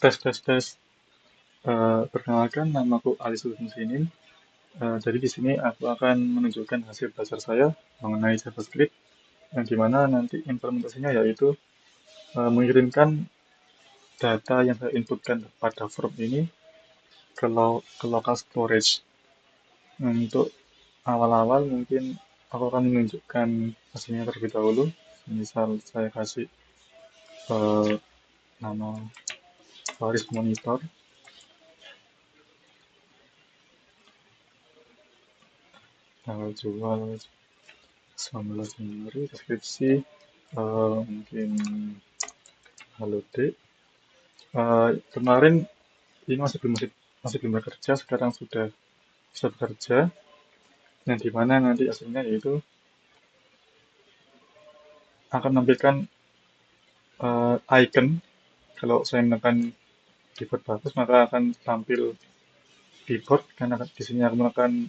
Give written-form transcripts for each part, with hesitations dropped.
Tes, tes, tes. Perkenalkan, namaku Alis Musinin. Jadi di sini aku akan menunjukkan hasil belajar saya mengenai JavaScript, yang dimana nanti implementasinya yaitu mengirimkan data yang saya inputkan pada form ini ke local storage. Untuk awal-awal mungkin aku akan menunjukkan hasilnya terlebih dahulu. Misal saya kasih eh, nama Faris Monitor, tanggal jual 19 Januari, deskripsi mungkin halo Dek. Kemarin ini masih belum bekerja, sekarang sudah bisa bekerja. Yang dimana nanti hasilnya yaitu akan menampilkan icon. Kalau saya menekan keyboard bagus, maka akan tampil keyboard. Karena di sini aku menekan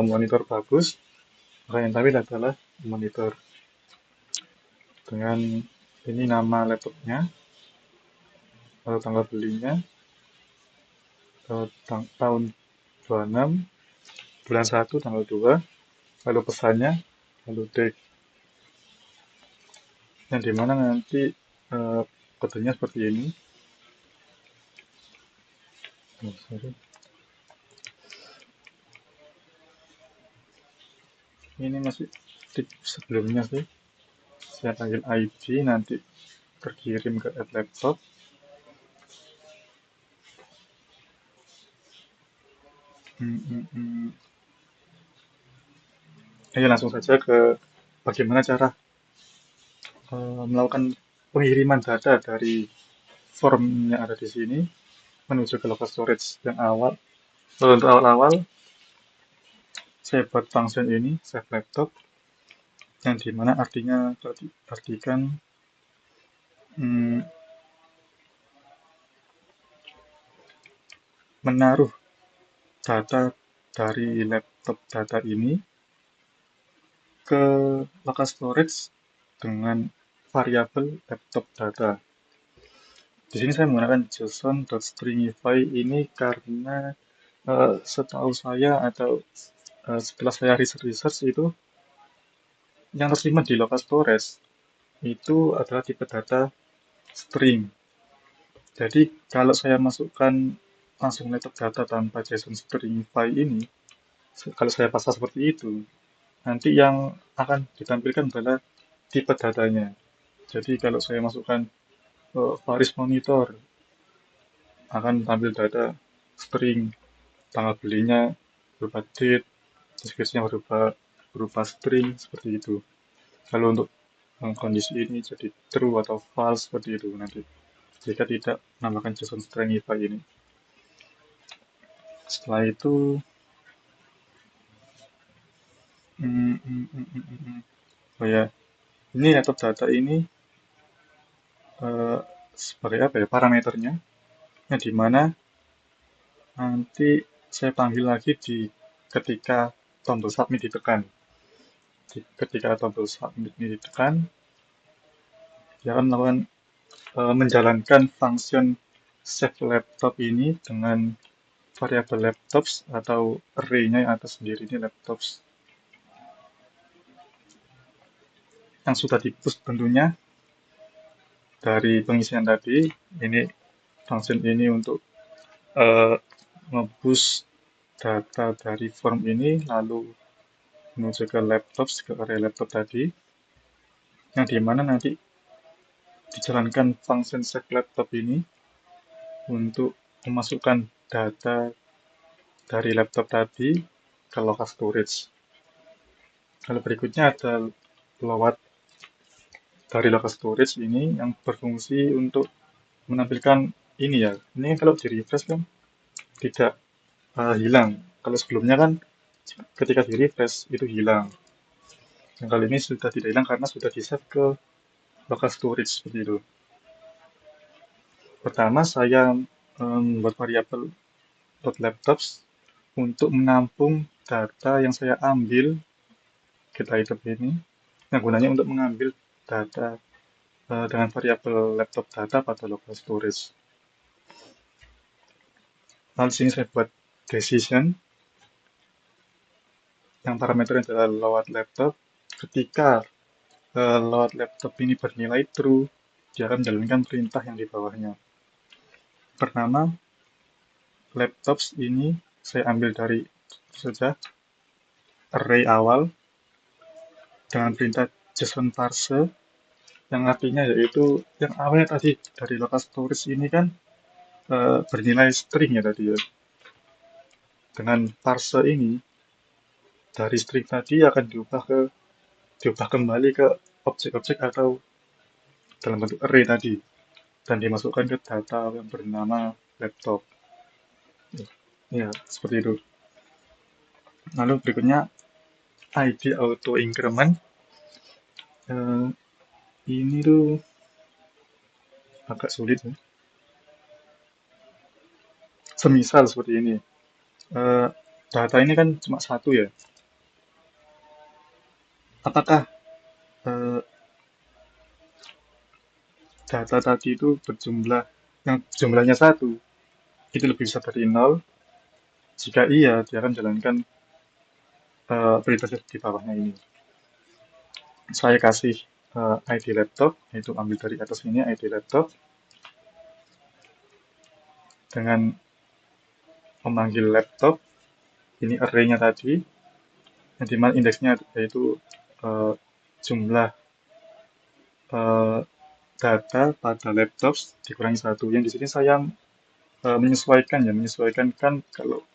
monitor bagus, maka yang tampil adalah monitor dengan ini nama laptopnya, lalu tanggal belinya, tahun 26, bulan 1, tanggal 2, lalu pesannya, lalu date, yang dimana nanti eh, kodenya seperti ini. Oh, sorry. Ini masih tip sebelumnya sih. Saya panggil ID, nanti terkirim ke add laptop. Hmm, hmm, hmm. Ayo langsung saja ke bagaimana cara melakukan pengiriman data dari form yang ada di sini menuju ke local storage yang awal. Untuk awal-awal, saya buat function ini, save laptop, yang dimana artinya artikan hmm, menaruh data dari laptop data ini ke local storage dengan variabel laptop data. Di sini saya menggunakan JSON.stringify ini karena setahu saya atau setelah saya research itu yang tersimpan di local storage itu adalah tipe data string. Jadi kalau saya masukkan langsung laptop data tanpa JSON stringify ini, kalau saya pasang seperti itu, nanti yang akan ditampilkan adalah tipe datanya. Jadi kalau saya masukkan Faris Monitor, akan tampil data string, tanggal belinya berupa date, deskripsinya berupa string, seperti itu. Lalu untuk kondisi ini jadi true atau false seperti itu nanti. Jika tidak menambahkan JSON stringify ini. Setelah itu, hmm, hmm, hmm, hmm, hmm, hmm. Oh ya, ini laptop data ini eh, sebagai apa ya parameternya, yang dimana nanti saya panggil lagi ketika tombol submit ditekan. Ketika tombol submit ini ditekan, dia akan melakukan menjalankan function save laptop ini dengan variabel laptops atau array-nya yang atas sendiri ini laptops yang sudah di-push tentunya dari pengisian tadi. Ini function ini untuk uh, nge-push data dari form ini lalu menuju ke laptops, ke area laptop tadi, yang dimana nanti dijalankan function save laptop ini untuk memasukkan data dari laptop tadi ke local storage. Lalu berikutnya ada load dari local storage ini yang berfungsi untuk menampilkan ini ya. Ini kalau di refresh kan tidak hilang. Kalau sebelumnya kan ketika di refresh itu hilang. Yang kali ini sudah tidak hilang karena sudah di save ke local storage seperti itu. Pertama saya membuat variabel .laptops untuk menampung data yang saya ambil get item ini, yang gunanya untuk mengambil data dengan variabel laptop data pada local storage. Lalu sini saya buat decision yang parameternya adalah load laptop. Ketika load laptop ini bernilai true, dia akan menjalankan perintah yang di bawahnya. Pertama, laptops ini saya ambil dari saja array awal dengan perintah JSON parse yang artinya yaitu yang awalnya tadi dari local storage ini kan bernilai string ya tadi ya. Dengan parse ini dari string tadi akan diubah kembali ke objek-objek atau dalam bentuk array tadi dan dimasukkan ke data yang bernama laptop. Ya, seperti itu. Lalu berikutnya ID auto increment. Eh, ini tuh agak sulit ya. Semisal seperti ini. Eh, data ini kan cuma satu ya. Apakah eh, data tadi itu berjumlah yang jumlahnya satu itu lebih besar dari nol? Jika iya, dia akan jalankan perintah di bawahnya ini. Saya kasih ID laptop, yaitu ambil dari atas ini ID laptop dengan memanggil laptop. Ini array-nya tadi, yang dimana indeksnya yaitu eh, jumlah eh, data pada laptop dikurangi satu. Yang di sini saya menyesuaikan ya, menyesuaikan kan kalau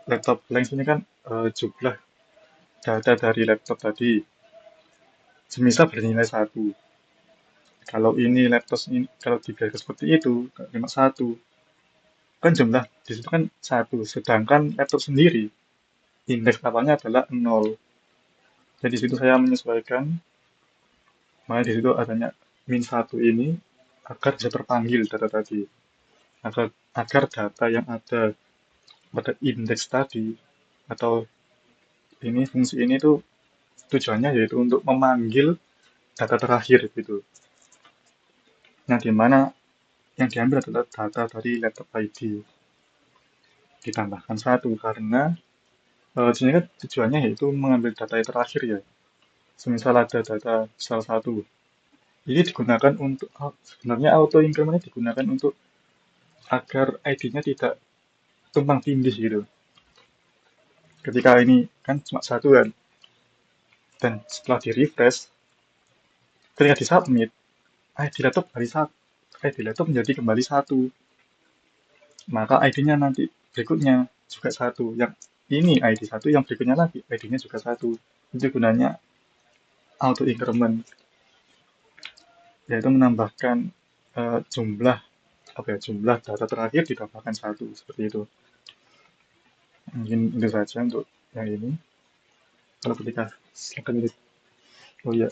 laptop length ini kan jumlah data dari laptop tadi. Semisal bernilai satu. Kalau ini laptop ini kalau dibiarkan seperti itu, cuma satu, kan jumlah di situ kan satu. Sedangkan laptop sendiri indeks awalnya adalah nol. Jadi di situ saya menyesuaikan, makanya di situ adanya min satu ini agar bisa terpanggil data tadi, agar agar data yang ada pada indeks tadi atau ini fungsi ini tuh tujuannya yaitu untuk memanggil data terakhir gitu. Yang dimana yang diambil adalah data dari laptop ID ditambahkan satu karena di sini kan tujuannya yaitu mengambil data yang terakhir ya. Semisal ada data salah satu, ini digunakan untuk sebenarnya auto increment digunakan untuk agar ID-nya tidak tumpang tindih gitu. Ketika ini kan cuma satu kan, dan setelah di refresh, ketika di submit, ID laptop menjadi kembali satu. Maka ID-nya nanti berikutnya juga satu. Yang ini ID satu, yang berikutnya lagi ID-nya juga satu. Itu gunanya auto increment, yaitu menambahkan jumlah apa ya jumlah data terakhir ditambahkan satu seperti itu. Mungkin itu saja untuk yang ini. Kalau ketika silakan ini, oh ya,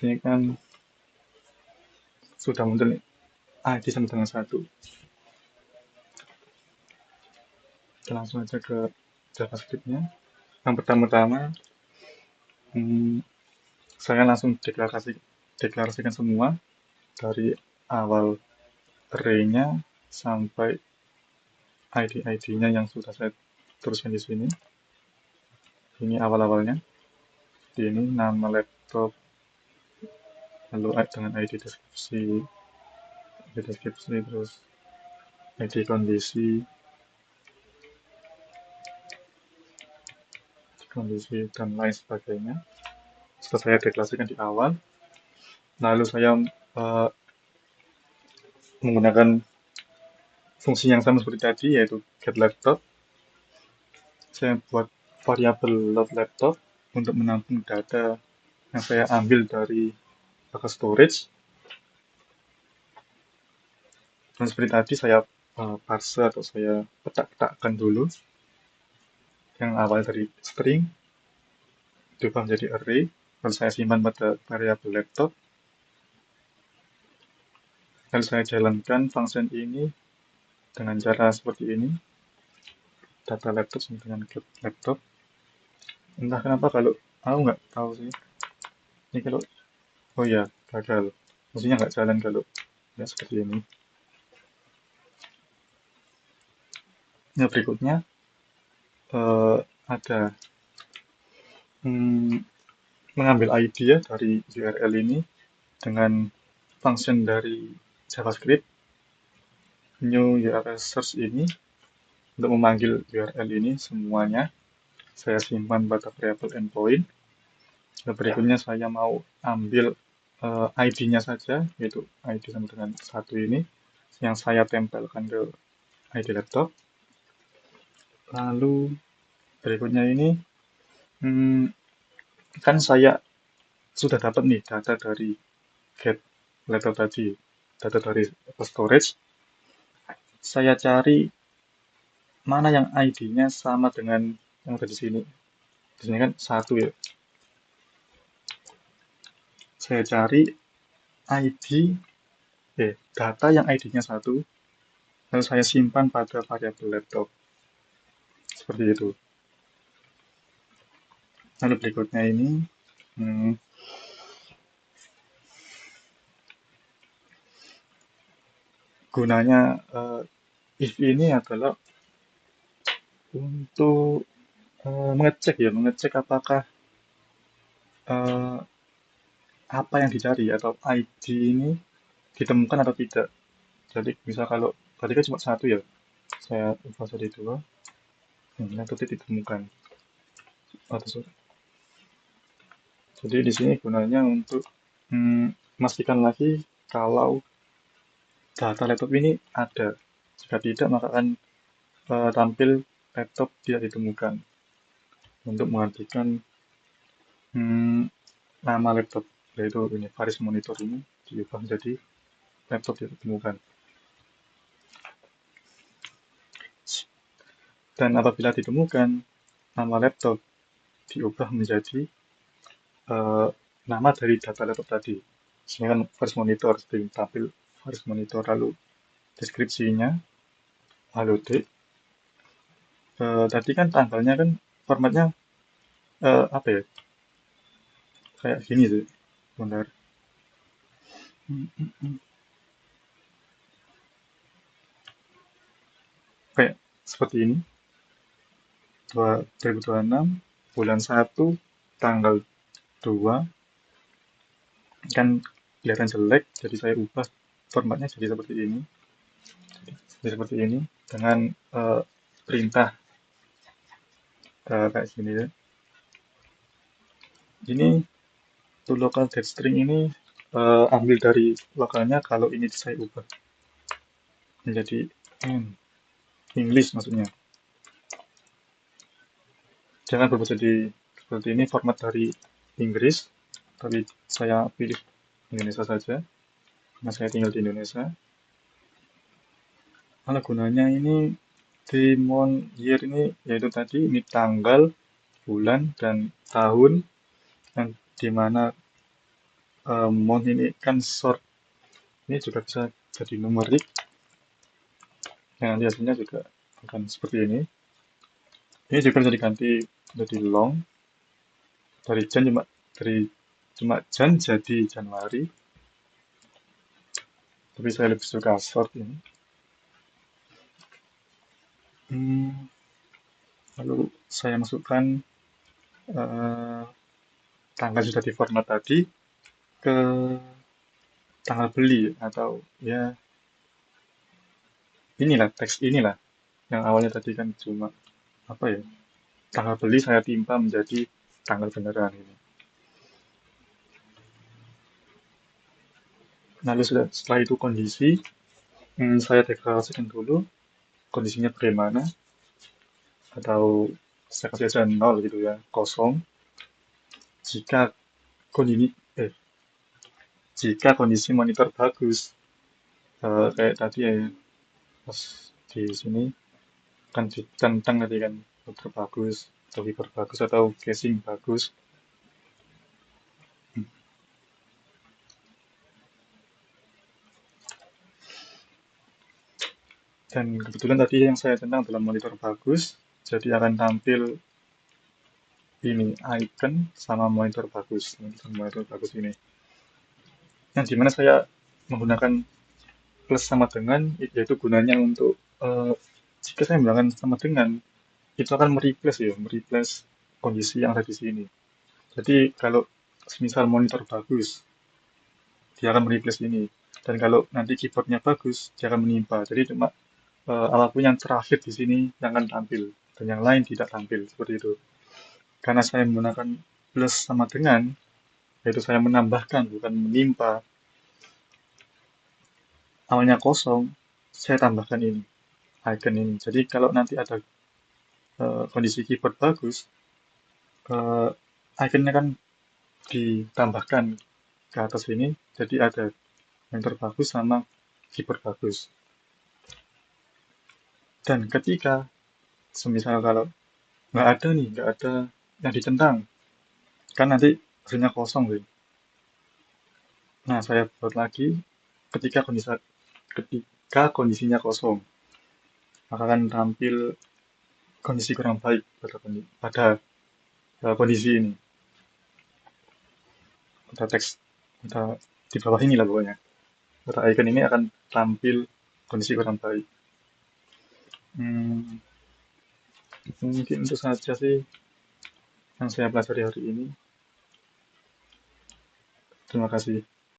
ini kan sudah muncul nih ID sama dengan satu. Kita langsung aja ke JavaScript-nya. Yang pertama-tama, hmm, saya langsung deklarasikan semua dari awal array-nya sampai ID-ID-nya yang sudah saya tuliskan di sini. Ini awal-awalnya. Ini nama laptop, lalu dengan ID deskripsi terus ID kondisi dan lain sebagainya. Setelah saya deklarasikan di awal, lalu saya uh, menggunakan fungsi yang sama seperti tadi, yaitu getLaptop. Saya buat variabel load laptop untuk menampung data yang saya ambil dari local storage. Dan seperti tadi saya parse atau saya petak-petakkan dulu yang awal dari string diubah menjadi array, lalu saya simpan pada variabel laptop, lalu saya jalankan function ini dengan cara seperti ini, data laptop sama dengan get laptop. Entah kenapa kalau aku nggak tahu sih, ini kalau oh ya gagal, maksudnya nggak jalan kalau nggak seperti ini. Yang berikutnya ada hmm, mengambil ID ya dari URL ini dengan function dari JavaScript new URL search ini untuk memanggil URL ini semuanya saya simpan pada variabel endpoint. Dan berikutnya saya mau ambil ID-nya saja, yaitu ID sama dengan satu ini yang saya tempelkan ke ID laptop. Lalu berikutnya ini hmm, kan saya sudah dapat nih data dari get laptop tadi, data dari storage. Saya cari mana yang ID-nya sama dengan yang ada di sini. Di sini kan satu ya. Saya cari ID, data yang ID-nya satu, lalu saya simpan pada variabel laptop. Seperti itu. Lalu berikutnya ini, hmm, gunanya if ini adalah untuk mengecek apakah eh, apa yang dicari atau ID ini ditemukan atau tidak. Jadi misal kalau tadi kan cuma satu ya, saya ubah jadi dua, atau ditemukan. Atau, jadi di sini gunanya untuk memastikan lagi kalau data laptop ini ada. Jika tidak, maka akan tampil laptop tidak ditemukan. Untuk menggantikan hmm, nama laptop, yaitu ini Paris Monitor ini diubah menjadi laptop tidak ditemukan. Dan apabila ditemukan, nama laptop diubah menjadi eh, nama dari data laptop tadi. Sini kan Paris Monitor, tampil Paris Monitor, lalu deskripsinya, halo D. Tadi kan tanggalnya kan formatnya apa ya? Kayak gini sih. Bentar. Kayak seperti ini. 2026 bulan 1 tanggal 2 kan kelihatan jelek, jadi saya ubah formatnya jadi seperti ini. Jadi seperti ini dengan perintah kayak gini ya. Ini to local get string ini ambil dari lokalnya, kalau ini saya ubah menjadi English maksudnya. Jangan berubah jadi seperti ini format dari Inggris, tapi saya pilih Indonesia saja karena saya tinggal di Indonesia. Kalau gunanya ini di month year ini yaitu tadi ini tanggal, bulan, dan tahun, yang dimana month ini kan short, ini juga bisa jadi numerik, yang nanti hasilnya juga akan seperti ini. Ini juga bisa diganti menjadi long, dari cuma Jan jadi Januari, tapi saya lebih suka short ini. Hmm, Lalu saya masukkan eh, tanggal sudah diformat tadi ke tanggal beli, atau ya inilah teks inilah yang awalnya tadi kan cuma apa ya, tanggal beli saya timpa menjadi tanggal beneran ini. Lalu setelah itu kondisi saya deklarasikan dulu kondisinya bagaimana, atau saya kasih aja nol gitu ya, kosong. Jika kondisi eh jika kondisi monitor bagus, kayak tadi ya, pas di sini kan ditentang tadi kan, monitor bagus, driver bagus, atau casing bagus. Dan kebetulan tadi yang saya tentang adalah monitor bagus, jadi akan tampil ini icon sama monitor bagus ini. Yang dimana saya menggunakan plus sama dengan, yaitu gunanya untuk Jika saya menggunakan sama dengan, itu akan mereplace kondisi yang ada di sini. Jadi kalau misal monitor bagus, dia akan mereplace ini. Dan kalau nanti keyboardnya bagus, dia akan menimpa. Jadi cuma apapun yang terakhir di sini yang akan tampil, dan yang lain tidak tampil, seperti itu. Karena saya menggunakan plus sama dengan, yaitu saya menambahkan, bukan menimpa, awalnya kosong, saya tambahkan ini, icon ini. Jadi kalau nanti ada kondisi keyboard bagus, eh, iconnya kan ditambahkan ke atas ini, jadi ada yang terbagus sama keyboard bagus. Dan ketika semisal kalau nggak ada yang ditentang, kan nanti hasilnya kosong sih. Nah, saya buat lagi ketika kondisinya kosong, maka akan tampil kondisi kurang baik pada kondisi ini. Pada teks, pada di bawah ini lah pokoknya. Pada icon ini akan tampil kondisi kurang baik. Hmm, mungkin itu saja sih yang saya pelajari hari ini. Terima kasih.